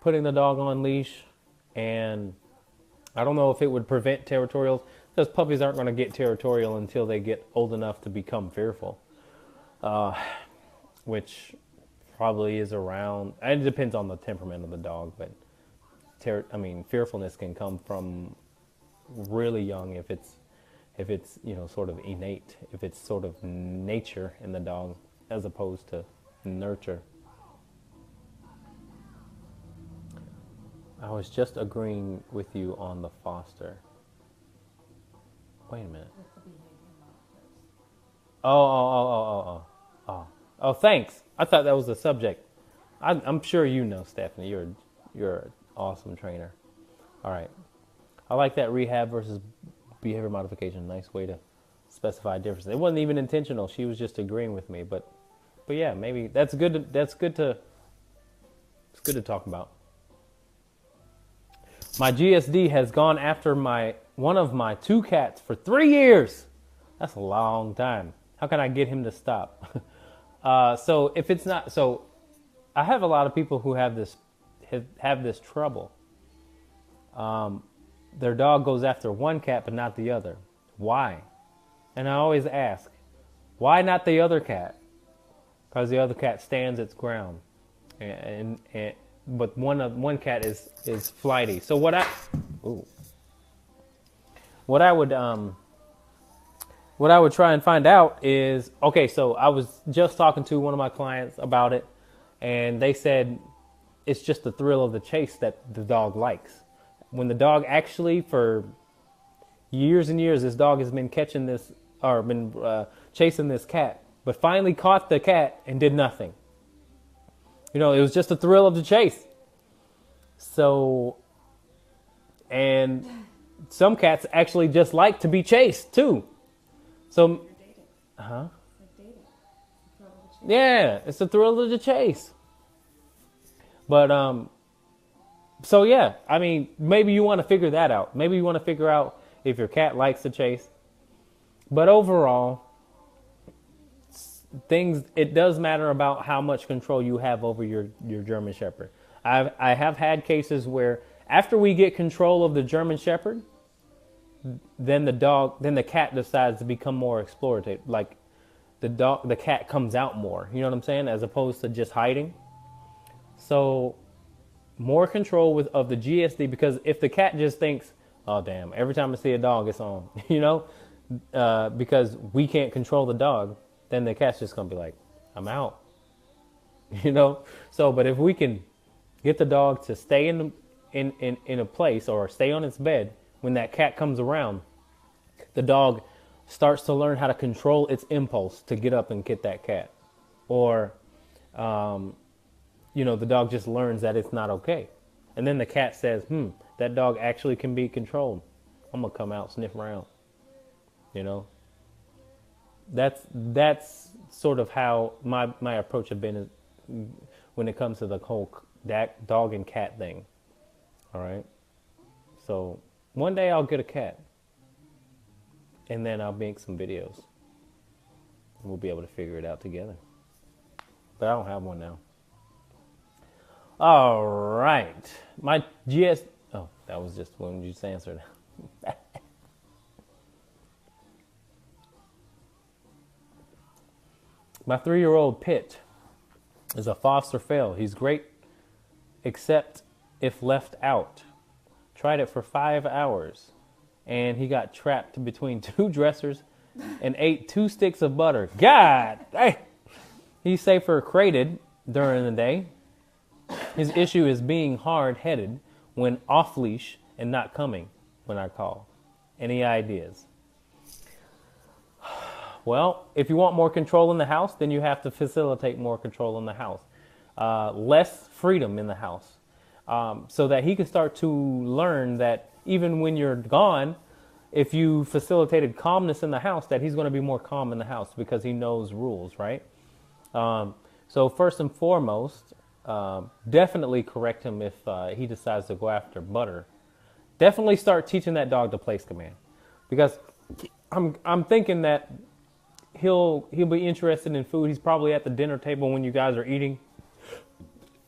putting the dog on leash, and I don't know if it would prevent territorials, because puppies aren't going to get territorial until they get old enough to become fearful, which probably is around, and it depends on the temperament of the dog, but fearfulness can come from really young if it's sort of innate, if it's sort of nature in the dog as opposed to nurture. I was just agreeing with you on the foster. Wait a minute. Oh, thanks. I thought that was the subject. I'm sure you know, Stephanie. You're an awesome trainer. All right. I like that rehab versus behavior modification. Nice way to specify difference. It wasn't even intentional. She was just agreeing with me. But yeah, maybe it's good to talk about. My GSD has gone after one of my two cats for 3 years. That's a long time. How can I get him to stop? So if it's not, so I have a lot of people who have this trouble. Their dog goes after one cat but not the other. Why? And I always ask, why not the other cat? Because the other cat stands its ground, but one cat is flighty. So what I would try and find out is, okay, so I was just talking to one of my clients about it, and they said it's just the thrill of the chase that the dog likes. When the dog actually, for years and years, this dog has been catching this, or been chasing this cat, but finally caught the cat and did nothing. It was just the thrill of the chase. So, and some cats actually just like to be chased too. So, Huh? It's like dating. It's a thrill of the chase. Yeah, it's the thrill of the chase. But so yeah, I mean, maybe you want to figure that out. Maybe you want to figure out if your cat likes the chase. But overall, it does matter about how much control you have over your German Shepherd. I have had cases where after we get control of the German Shepherd, then the cat decides to become more explorative. Like the cat comes out more. You know what I'm saying? As opposed to just hiding. So more control of the GSD, because if the cat just thinks, oh damn, every time I see a dog, it's on, because we can't control the dog, then the cat's just gonna be like, I'm out, So, but if we can get the dog to stay in a place or stay on its bed when that cat comes around, the dog starts to learn how to control its impulse to get up and get that cat, or the dog just learns that it's not okay. And then the cat says, that dog actually can be controlled. I'm going to come out, sniff around. That's sort of how my approach has been when it comes to the whole dog and cat thing. All right. So one day I'll get a cat. And then I'll make some videos. And we'll be able to figure it out together. But I don't have one now. All right. My Oh, that was just when you just answered. My 3-year-old Pitt is a foster fail. He's great, except if left out. Tried it for 5 hours, and he got trapped between 2 dressers and ate 2 sticks of butter. God! Hey. He's safer crated during the day. His issue is being hard-headed when off-leash and not coming when I call. Any ideas? Well, if you want more control in the house, then you have to facilitate more control in the house. Less freedom in the house. So that he can start to learn that even when you're gone, if you facilitated calmness in the house, that he's going to be more calm in the house because he knows rules, right? So first and foremost, definitely correct him if he decides to go after butter. Definitely start teaching that dog to place command, because I'm thinking that he'll be interested in food. He's probably at the dinner table when you guys are eating.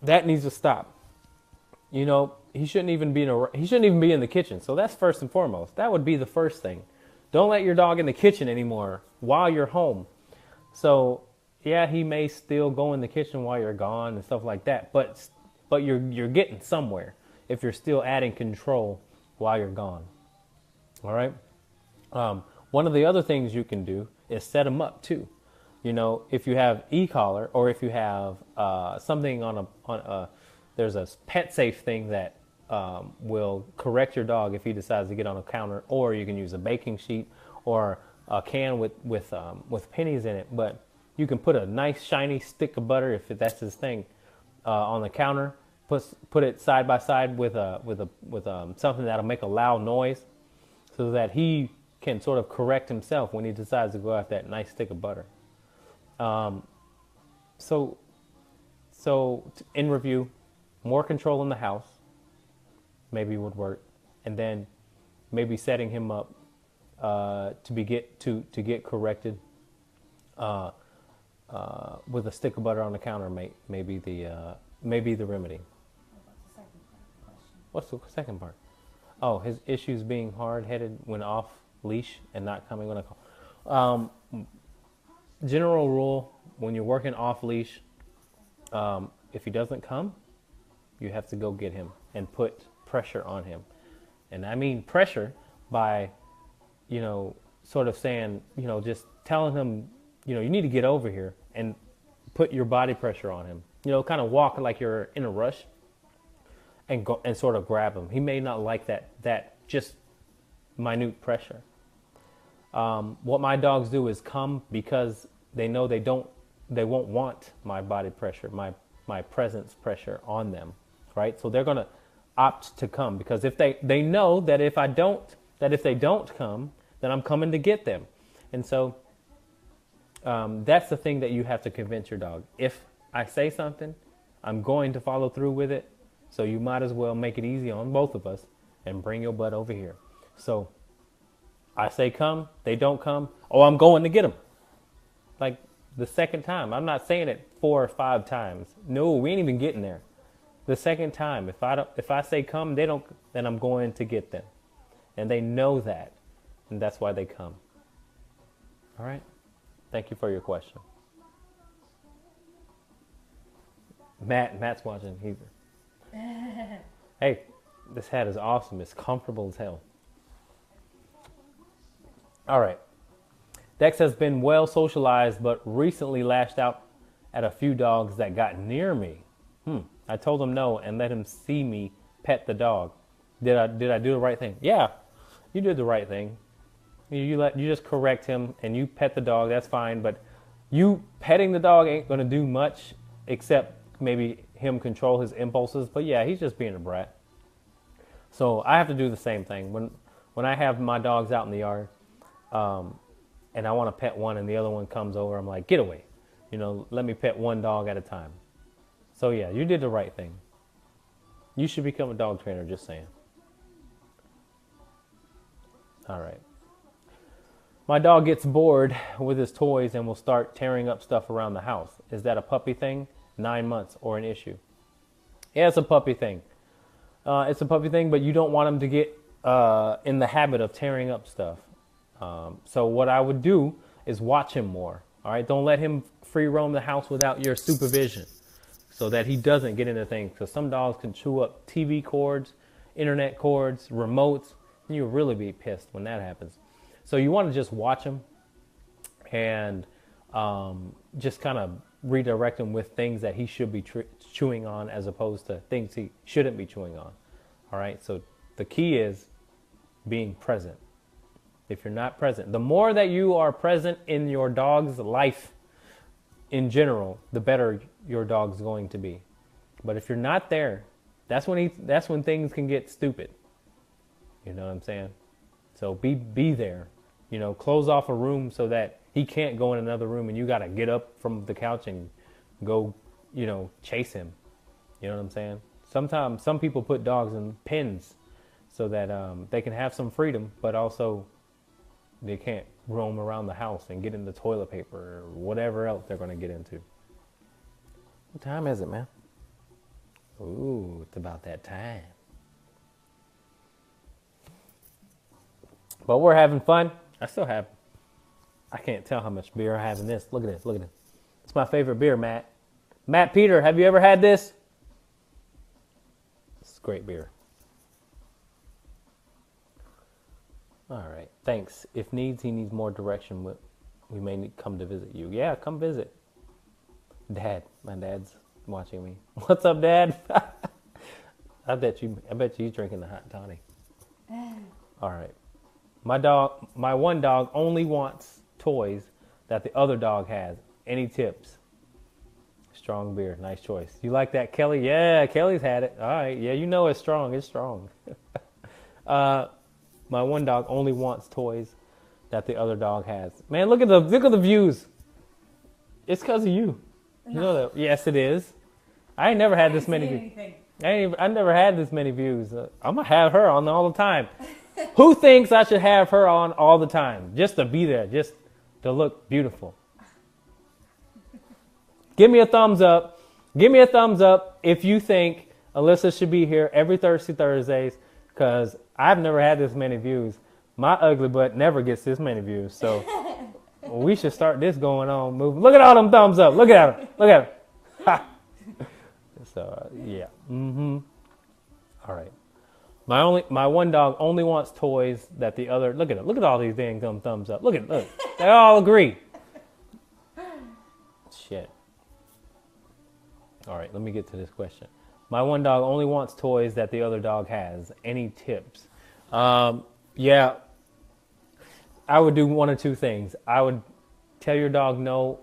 That needs to stop. He shouldn't even be in the kitchen. So that's first and foremost. That would be the first thing. Don't let your dog in the kitchen anymore while you're home. So yeah, he may still go in the kitchen while you're gone and stuff like that, but you're getting somewhere if you're still adding control while you're gone. All right. One of the other things you can do is set them up too. If you have e-collar, or if you have something there's a pet safe thing that will correct your dog if he decides to get on a counter, or you can use a baking sheet or a can with pennies in it. But you can put a nice shiny stick of butter, if that's his thing, on the counter. Put it side by side with something that'll make a loud noise, so that he can sort of correct himself when he decides to go after that nice stick of butter. So in review, more control in the house maybe would work, and then maybe setting him up to get corrected with a stick of butter on the counter may be the remedy. What's the second part? Oh, his issues being hard-headed when off leash and not coming when I call. General rule: when you're working off leash, if he doesn't come, you have to go get him and put pressure on him. And I mean pressure by, sort of saying, just telling him, you need to get over here, and put your body pressure on him. Kind of walk like you're in a rush, and go and sort of grab him. He may not like that just minute pressure. What my dogs do is come because they know they won't want my body pressure, my presence pressure on them, right? So they're going to opt to come, because if they know that if they don't come, then I'm coming to get them. And so That's the thing that you have to convince your dog. If I say something, I'm going to follow through with it. So you might as well make it easy on both of us and bring your butt over here. So I say come, they don't come. Oh, I'm going to get them. Like the second time. I'm not saying it 4 or 5 times. No, we ain't even getting there. The second time, if I say come, they don't, then I'm going to get them. And they know that. And that's why they come. All right. Thank you for your question. Matt's watching. Hey, this hat is awesome. It's comfortable as hell. All right. Dex has been well socialized, but recently lashed out at a few dogs that got near me. I told him no and let him see me pet the dog. Did I do the right thing? Yeah, you did the right thing. You just correct him and you pet the dog. That's fine, but you petting the dog ain't gonna do much except maybe him control his impulses. But yeah, he's just being a brat. So I have to do the same thing when I have my dogs out in the yard, and I want to pet one and the other one comes over. I'm like, get away, let me pet one dog at a time. So yeah, you did the right thing. You should become a dog trainer, just saying. All right. My dog gets bored with his toys and will start tearing up stuff around the house. Is that a puppy thing, 9 months, or an issue? Yeah, it's a puppy thing. It's a puppy thing, but you don't want him to get in the habit of tearing up stuff. So what I would do is watch him more. All right, don't let him free roam the house without your supervision, so that he doesn't get into things. Because some dogs can chew up TV cords, internet cords, remotes, and you'll really be pissed when that happens. So you want to just watch him and just kind of redirect him with things that he should be chewing on as opposed to things he shouldn't be chewing on. All right, so the key is being present. If you're not present, the more that you are present in your dog's life in general, the better your dog's going to be. But if you're not there, that's when things can get stupid. You know what I'm saying? So be there. Close off a room so that he can't go in another room and you got to get up from the couch and go, chase him. You know what I'm saying? Sometimes some people put dogs in pens so that they can have some freedom, but also they can't roam around the house and get into toilet paper or whatever else they're going to get into. What time is it, man? Ooh, it's about that time. But we're having fun. I can't tell how much beer I have in this. Look at this. It's my favorite beer, Matt. Matt Peter, have you ever had this? It's great beer. All right, thanks. If he needs more direction, we may come to visit you. Yeah, come visit. Dad, my dad's watching me. What's up, Dad? I bet you he's drinking the hot toddy. All right. My one dog only wants toys that the other dog has. Any tips? Strong beer, nice choice. You like that, Kelly? Yeah, Kelly's had it. All right, yeah, it's strong. It's strong. My one dog only wants toys that the other dog has. Man, look at the views. It's because of you. You know that? Yes, it is. I ain't never had this many views. I never had this many views. I'm gonna have her on all the time. Who thinks I should have her on all the time? Just to be there, just to look beautiful. Give me a thumbs up. Give me a thumbs up if you think Alyssa should be here every Thursdays, because I've never had this many views. My ugly butt never gets this many views, so we should start this going on. Moving. Look at all them thumbs up. Look at them. Look at them. Ha. So yeah. All right. My one dog only wants toys that the other. Look at it. Look at all these dang thumbs up. Look. They all agree. Shit. All right. Let me get to this question. My one dog only wants toys that the other dog has. Any tips? Yeah. I would do one or two things. I would tell your dog no.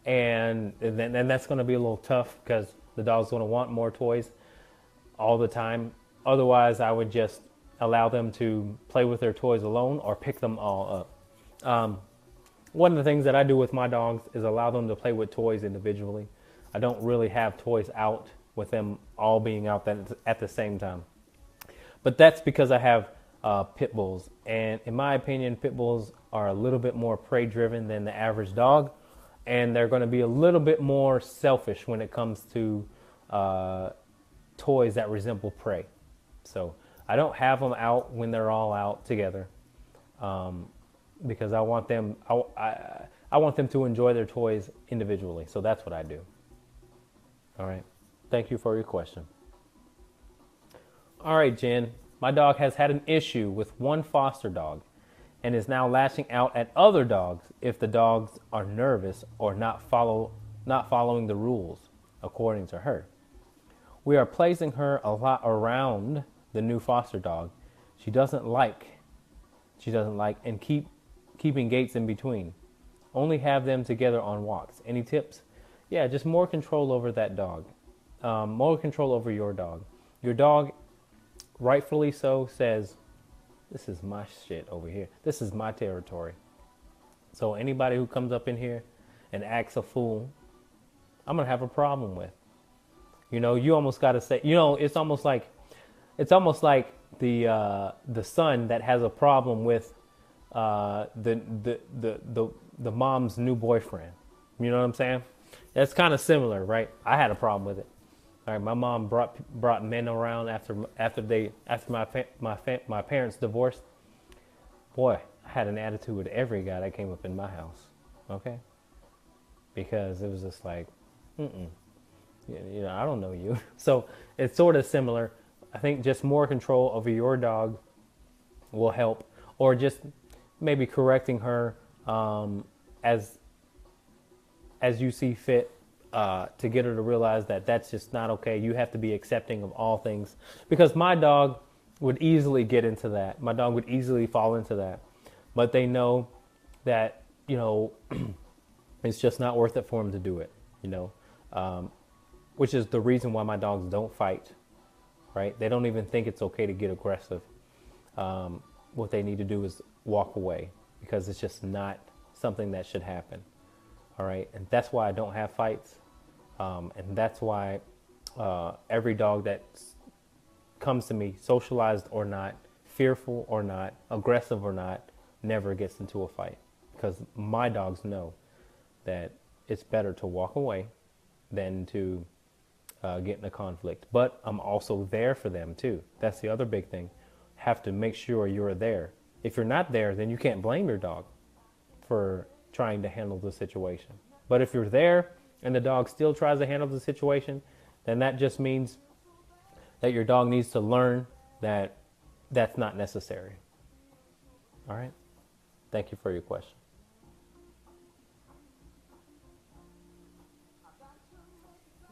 And then that's going to be a little tough because the dog's going to want more toys all the time. Otherwise, I would just allow them to play with their toys alone or pick them all up. One of the things that I do with my dogs is allow them to play with toys individually. I don't really have toys out with them all being out at the same time. But that's because I have pit bulls. And in my opinion, pit bulls are a little bit more prey driven than the average dog. And they're going to be a little bit more selfish when it comes to toys that resemble prey. So I don't have them out when they're all out together. Because I want them I want them to enjoy their toys individually. So that's what I do. All right. Thank you for your question. All right, Jen. My dog has had an issue with one foster dog and is now lashing out at other dogs if the dogs are nervous or not following the rules, according to her. We are placing her a lot around the new foster dog. She doesn't like and keeping gates in between. Only have them together on walks. Any tips? Yeah, just more control over that dog. More control over your dog. Your dog, rightfully so, says, this is my shit over here. This is my territory. So anybody who comes up in here and acts a fool, I'm going to have a problem with. You know, you almost got to say, you know, it's almost like the son that has a problem with the mom's new boyfriend. You know what I'm saying? That's kind of similar, right? I had a problem with it. All right, my mom brought men around after my parents divorced. Boy, I had an attitude with every guy that came up in my house. Okay, because it was just like, you know, I don't know you. So it's sort of similar. I think just more control over your dog will help, or just maybe correcting her as you see fit. To get her to realize that that's just not okay. You have to be accepting of all things, because my dog would easily get into that. My dog would easily fall into that, but they know that, you know, it's just not worth it for him to do it, you know, which is the reason why my dogs don't fight, right? They don't even think it's okay to get aggressive. What they need to do is walk away, because it's just not something that should happen. All right. And that's why I don't have fights. And that's why every dog that comes to me, socialized or not, fearful or not, aggressive or not, never gets into a fight. Because my dogs know that it's better to walk away than to get in a conflict. But I'm also there for them too. That's the other big thing. Have to make sure you're there. If you're not there, then you can't blame your dog for trying to handle the situation. But if you're there and the dog still tries to handle the situation, then that just means that your dog needs to learn that that's not necessary. All right? Thank you for your question.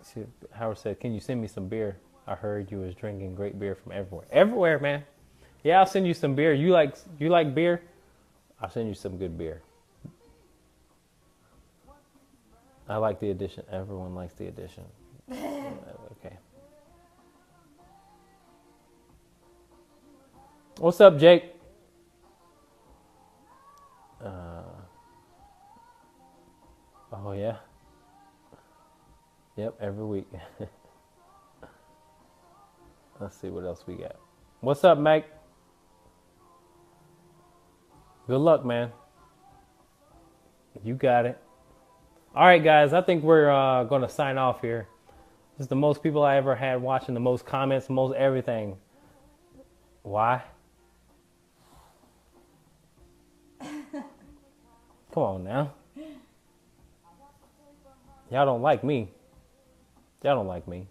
See, Howard said, can you send me some beer? I heard you was drinking great beer from everywhere. Everywhere, man. Yeah, I'll send you some beer. You like beer? I'll send you some good beer. I like the addition. Everyone likes the addition. Okay. What's up, Jake? Oh, yeah. Yep, every week. Let's see what else we got. What's up, Mike? Good luck, man. You got it. All right, guys, I think we're going to sign off here. This is the most people I ever had watching, the most comments, the most everything. Why? Come on now. Y'all don't like me. Y'all don't like me.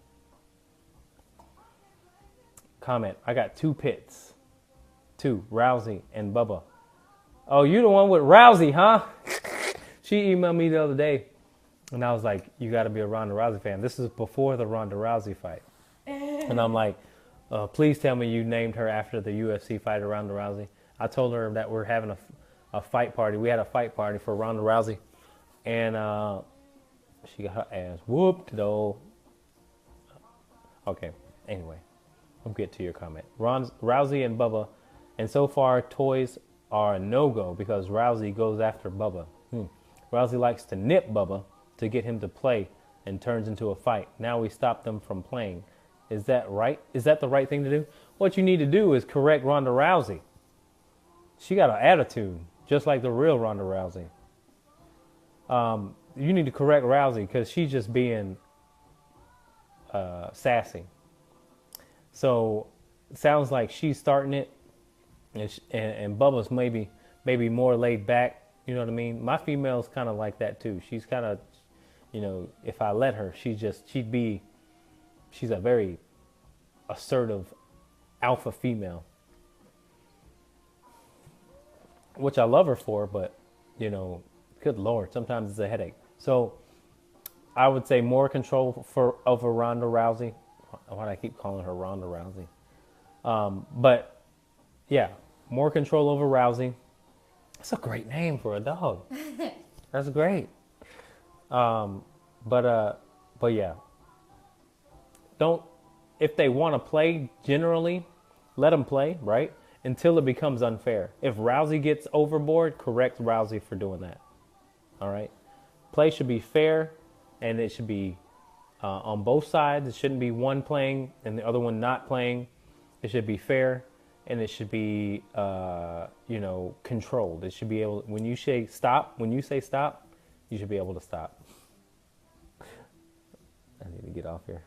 Comment, I got 2 pits. 2, Rousey and Bubba. Oh, you the one with Rousey, huh? She emailed me the other day, and I was like, you got to be a Ronda Rousey fan. This is before the Ronda Rousey fight. And I'm like, please tell me you named her after the UFC fighter Ronda Rousey. I told her that we're having a fight party. We had a fight party for Ronda Rousey, and she got her ass whooped, though. Okay, anyway, we'll get to your comment. Rousey and Bubba, and so far, toys are a no-go because Rousey goes after Bubba. Rousey likes to nip Bubba to get him to play and turns into a fight. Now we stop them from playing. Is that right? Is that the right thing to do? What you need to do is correct Ronda Rousey. She got an attitude, just like the real Ronda Rousey. You need to correct Rousey because she's just being sassy. So it sounds like she's starting it, and Bubba's maybe more laid back. You know what I mean? My female's kind of like that too. She's kind of, if I let her, she's a very assertive alpha female, which I love her for, but good Lord, sometimes it's a headache. So I would say more control over Ronda Rousey. Why do I keep calling her Ronda Rousey? But yeah, more control over Rousey. That's a great name for a dog. That's great. But yeah, if they want to play, generally, let them play, right? Until it becomes unfair. If Rousey gets overboard, correct Rousey for doing that. All right? Play should be fair, and it should be on both sides. It shouldn't be one playing and the other one not playing. It should be fair, and it should be, controlled. It should be able, when you say stop, you should be able to stop. I need to get off here.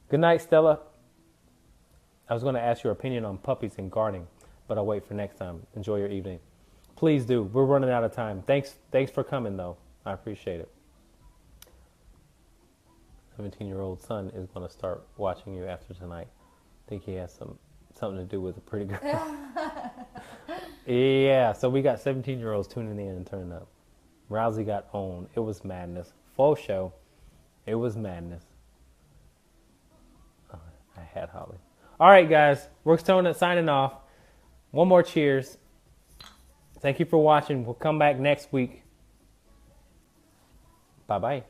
Good night, Stella. I was going to ask your opinion on puppies and guarding, but I'll wait for next time. Enjoy your evening. Please do. We're running out of time. Thanks for coming, though. I appreciate it. 17-year-old son is going to start watching you after tonight. I think he has something to do with a pretty girl. Yeah, so we got 17-year-olds tuning in and turning up. Rousey got owned. It was madness. Full show. It was madness. Oh, I had Holly. All right, guys. Works Tone signing off. One more cheers. Thank you for watching. We'll come back next week. Bye-bye.